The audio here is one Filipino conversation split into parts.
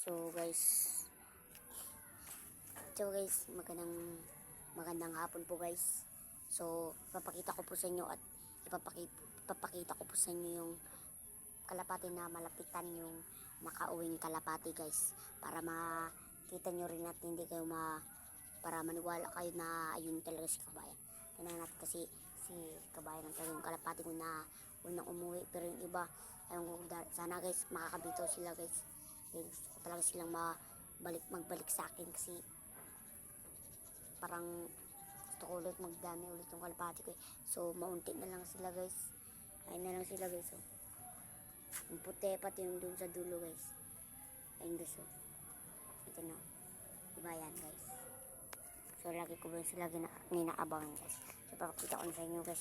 So guys, magandang hapon po guys. So ipapakita ko po sa inyo at ipapakita ko po sa inyo yung kalapati na malapitan, yung makauwing kalapati guys, para makita nyo rin at hindi kayo para maniwala kayo na ayun talaga si kabayan. Tingnan natin kasi si kabayan ang talagang kalapati ko na unang umuwi, pero yung iba ayun, sana guys makakabitaw sila guys. Gusto ko talaga silang magbalik sa akin kasi parang gusto ko ulit magdami ulit yung kalapati ko. So maunti na lang sila guys. Ayun na lang sila guys. Oh. Yung puti pati yung dun sa dulo guys. Ayun guys. Oh. Ito na. Diba yan guys. So lagi ko ba sila ninaabangan guys. So papakita ko na sa inyo guys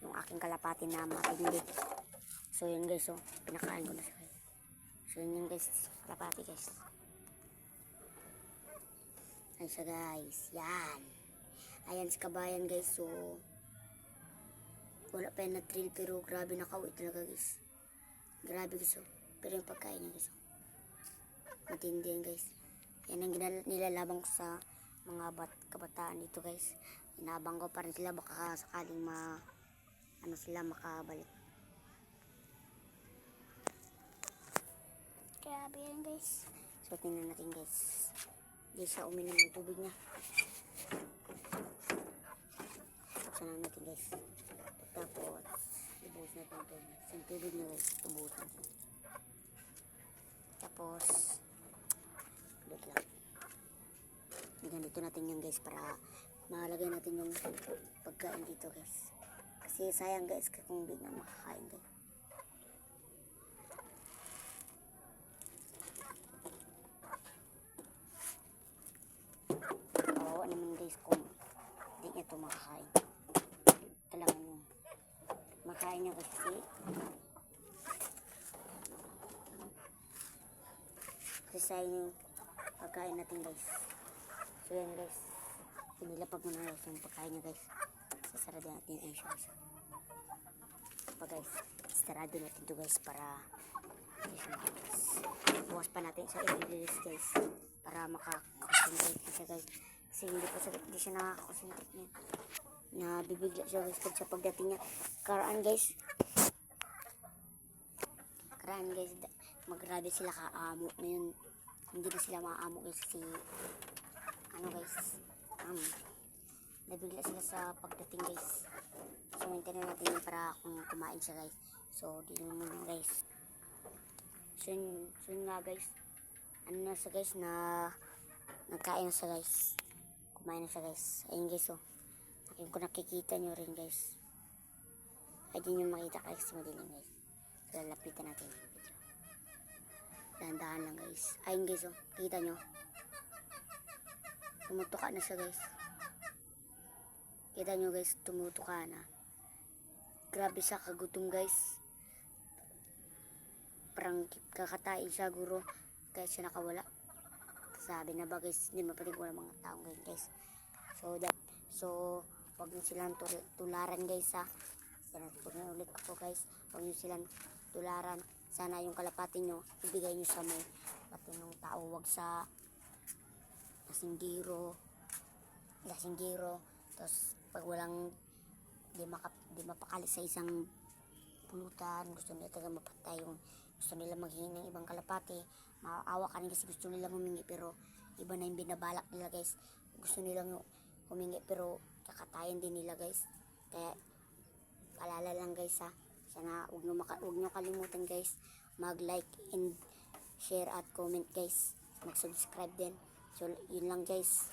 yung aking kalapati na matindi. So yun guys. Oh. Pinakain ko na siya guys. So yun guys. Kalapati guys. Ayun siya guys. Yan. Ayan si kabayan guys. So wala pa yan na thrill, pero grabe nakauwi talaga guys. Grabe guys. Oh. Pero yung pagkain niya guys. Oh. Matindi yan guys. Yan ang nilalabang ko sa mga kabataan dito guys. Inabang ko pa rin sila, baka sakaling sila makabalik. Grabe yan guys. So tingnan natin guys. Hindi siya uminom ng tubig niya. Buksan na natin guys. Tapos ibus natin ito. Yung tubig na guys. Tubusan natin. Tapos ulit lang. Ganito natin yan guys, para makalagay natin yung pagkain dito guys. Kasi sayang guys kung hindi na makakain guys. Kawawa naman guys kung hindi niya ito makakain. Kailangan nyo makain niya kasi sayang yung pagkain natin guys. So yan guys, pinilapag mo na guys yung pagkain niya guys. Sasarado natin yung siya guys. Pa guys, sarado natin ito guys para bukas pa natin sa i-release guys, para makakonsentrate siya guys. Kasi hindi siya nakakakonsentrate niya. Nabibigla siya guys pag sa pagdating niya. Karaan guys, magrabe sila kaamo ngayon. Hindi na sila maaamo guys si nabigla sila sa pagdating guys. So maintain natin yun para kung kumain siya guys. So di naman guys. So yun nga guys, na siya guys, na nagkain na siya guys, kumain na siya guys. Ayun guys. Oh, kung nakikita nyo rin guys, ay di nyo makita guys sa madilim guys. So lalapitan natin yung video. Dahan-dahan lang guys. Ayun guys. Oh, kita nyo, tumutuka na siya guys. Kita nyo guys, tumutuka na. Grabe siya kagutom guys. Parang kakatain siya guro, kaya siya nakawala. Sabi na ba guys, hindi mapatig wala mga taong ganyan guys. So wag nyo silang tularan guys ha. Ulit ko po guys, wag nyo silang tularan. Sana yung kalapati nyo ibigay nyo sa may patinong tao, wag sa lasinggiro. Tapos pag walang di mapakali sa isang pulutan, gusto nila talaga mapatay, yung gusto nila maghingi ng ibang kalapati, maawa ka rin kasi gusto nila humingi, pero iba na yung binabalak nila guys. Gusto nilang humingi pero kakatayan din nila guys. Kaya paalala lang guys ha, sana huwag nyo kalimutan guys mag like and share at comment guys, mag subscribe din. So yun lang guys.